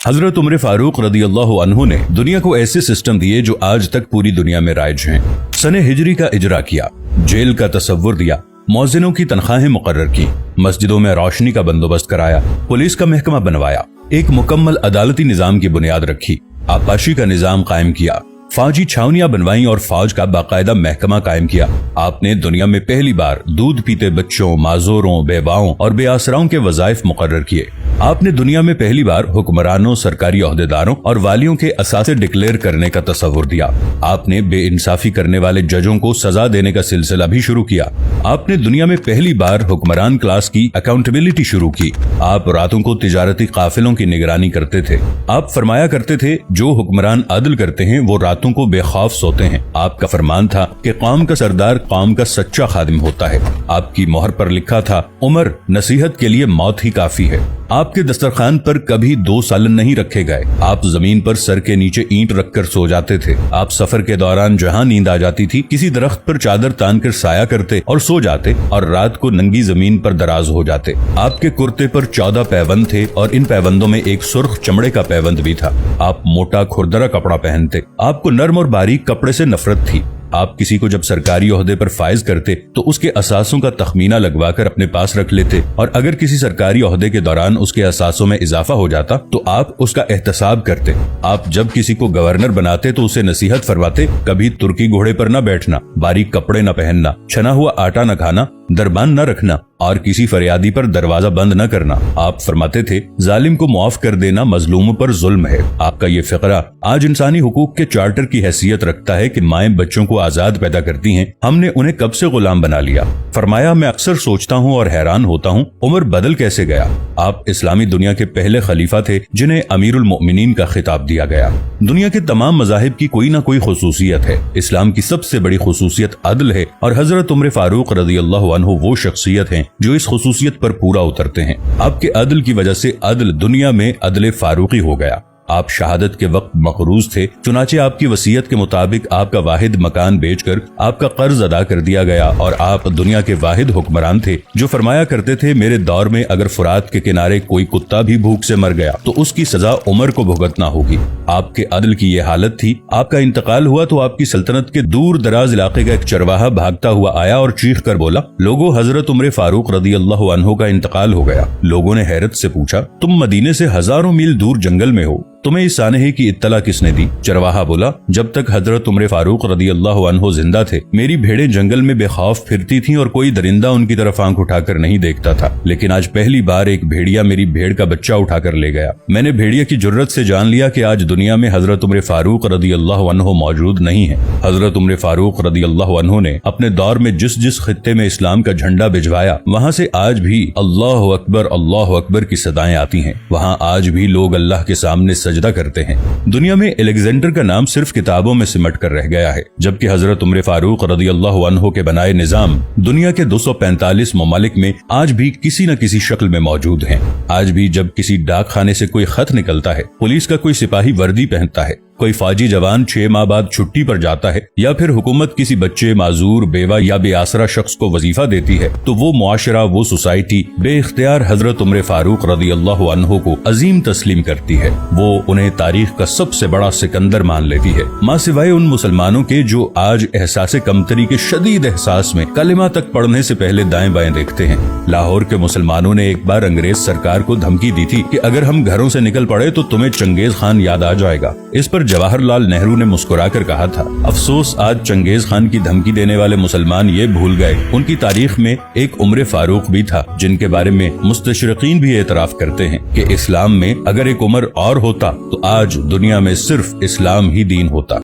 हजरत उमर फारूक रदियल्लाहु अन्हु ने दुनिया को ऐसे सिस्टम दिए जो आज तक पूरी दुनिया में राइज हैं। सने हिजरी का इजरा किया, जेल का तसव्वुर दिया, मौजिनों की तनख्वाहें मुकर्रर की, मस्जिदों में रोशनी का बंदोबस्त कराया, पुलिस का महकमा बनवाया, एक मुकम्मल अदालती निजाम की बुनियाद रखी, आबपाशी का निजाम कायम किया, फौजी छावनियां बनवाई और फौज का बाकायदा महकमा कायम किया। आपने दुनिया में पहली बार दूध पीते बच्चों, माजूरों, बेवाओं और बेआसराओं के वज़ाइफ मुकर्रर किए। आपने दुनिया में पहली बार हुक्मरानों, सरकारी ओहदेदारों और वालियों के असासे डिक्लेयर करने का तसव्वुर दिया। आपने बेइंसाफी करने वाले जजों को सजा देने का सिलसिला भी शुरू किया। आपने दुनिया में पहली बार हुक्मरान क्लास की अकाउंटेबिलिटी शुरू की। आप रातों को तिजारती काफिलों की निगरानी करते थे। आप फरमाया करते थे, जो हुक्मरान अदल करते हैं वो रातों को बेखौफ सोते हैं। आपका फरमान था कि कौम का सरदार कौम का सच्चा खादिम होता है। आपकी मोहर पर लिखा था, उमर नसीहत के लिए मौत ही काफी है। आपके दस्तरखान पर कभी 2 सालन नहीं रखे गए। आप जमीन पर सर के नीचे ईंट रखकर सो जाते थे। आप सफर के दौरान जहां नींद आ जाती थी, किसी दरख्त पर चादर तान कर साया करते और सो जाते और रात को नंगी जमीन पर दराज हो जाते। आपके कुर्ते पर 14 पैबंद थे और इन पैबंदों में एक सुर्ख चमड़े का पैबंद भी था। आप मोटा खुरदरा कपड़ा पहनते। आपको नर्म और बारीक कपड़े से नफरत थी। आप किसी को जब सरकारी ओहदे पर फाइज करते तो उसके असासों का तखमीना लगवाकर अपने पास रख लेते और अगर किसी सरकारी ओहदे के दौरान उसके असासों में इजाफा हो जाता तो आप उसका एहतसाब करते। आप जब किसी को गवर्नर बनाते तो उसे नसीहत फरमाते, कभी तुर्की घोड़े पर न बैठना, बारीक कपड़े न पहनना, छना हुआ आटा न खाना, दरबान न रखना और किसी फरियादी पर दरवाजा बंद न करना। आप फरमाते थे, जालिम को मुआफ कर देना मजलूमों पर जुल्म है। आपका ये फिक्रा आज इंसानी हुकूक के चार्टर की हैसियत रखता है कि माएं बच्चों को आजाद पैदा करती हैं, हमने उन्हें कब से गुलाम बना लिया। फरमाया, मैं अक्सर सोचता हूँ और हैरान होता हूँ, उमर बदल कैसे गया। आप इस्लामी दुनिया के पहले खलीफा थे जिन्हें अमीरुल मोमिनीन का खिताब दिया गया। दुनिया के तमाम मज़ाहिब की कोई न कोई खुसूसियत है। इस्लाम की सबसे बड़ी खुसूसियत अदल है और हजरत उमर फारूक रदियल्लाहु अन्हु वो शख्सियत हैं जो इस खुसूसियत पर पूरा उतरते हैं। आपके अदल की वजह से अदल दुनिया में अदल फारूकी हो गया। आप शहादत के वक्त मकरूज थे, चुनाचे आपकी वसीयत के मुताबिक आपका वाहिद मकान बेचकर आपका कर्ज अदा कर दिया गया और आप दुनिया के वाहिद हुक्मरान थे जो फरमाया करते थे, मेरे दौर में अगर फुरात के किनारे कोई कुत्ता भी भूख से मर गया तो उसकी सजा उमर को भुगतना होगी। आपके अदल की ये हालत थी। आपका इंतकाल हुआ तो आपकी सल्तनत के दूर दराज इलाके का एक चरवाहा भागता हुआ आया और चीख कर बोला, लोगों, हजरत उमर फारूक रदियल्लाहु अन्हु का इंतकाल हो गया। लोगों ने हैरत से पूछा, तुम मदीने से हजारों मील दूर जंगल में हो, तुम्हें इस सानहे की इत्तला किसने दी। चरवाहा बोला, जब तक हजरत उमर फारूक रदियल्लाहु अन्हु जिंदा थे मेरी भेड़ें जंगल में बेखौफ फिरती थीं और कोई दरिंदा उनकी तरफ आंख उठाकर नहीं देखता था, लेकिन आज पहली बार एक भेड़िया मेरी भेड़ का बच्चा उठाकर ले गया। मैंने भेड़िया की जुर्रत से जान लिया कि आज दुनिया में हजरत उमर फारूक रदियल्लाहु अन्हु मौजूद नहीं है। हजरत उमर फारूक रदियल्लाहु अन्हु ने अपने दौर में जिस जिस खित्ते में इस्लाम का झंडा भिजवाया वहाँ से आज भी अल्लाह अकबर की सदाएं आती हैं। वहाँ आज भी लोग अल्लाह के सामने सजदा करते हैं। दुनिया में अलेक्जेंडर का नाम सिर्फ किताबों में सिमट कर रह गया है, जबकि हजरत उमर फारूक रदियल्लाहु अन्हु के बनाए निजाम दुनिया के 245 ममालिक में आज भी किसी न किसी शक्ल में मौजूद हैं। आज भी जब किसी डाक खाने से कोई खत निकलता है, पुलिस का कोई सिपाही वर्दी पहनता है, कोई फौजी जवान 6 माह बाद छुट्टी पर जाता है या फिर हुकूमत किसी बच्चे, माजूर, बेवा या बेआसरा शख्स को वजीफा देती है तो वो मुआशरा, वो सोसाइटी बेइख्तियार हजरत उमर फारूक रदियल्लाहु अन्हु को अजीम तस्लीम करती है। वो उन्हें तारीख का सबसे बड़ा सिकंदर मान लेती है, मां सिवाय उन मुसलमानों के जो आज एहसास कमतरी के शदीद एहसास में कलिमा तक पढ़ने से पहले दाएं बाएं देखते हैं। लाहौर के मुसलमानों ने एक बार अंग्रेज सरकार को धमकी दी थी कि अगर हम घरों से निकल पड़े तो तुम्हें चंगेज खान याद आ जाएगा। इस पर जवाहरलाल नेहरू ने मुस्कुराकर कहा था, अफसोस आज चंगेज खान की धमकी देने वाले मुसलमान ये भूल गए उनकी तारीख में एक उमर फारूक भी था जिनके बारे में मुस्तशरिकीन भी एतराफ करते हैं कि इस्लाम में अगर एक उमर और होता तो आज दुनिया में सिर्फ इस्लाम ही दीन होता।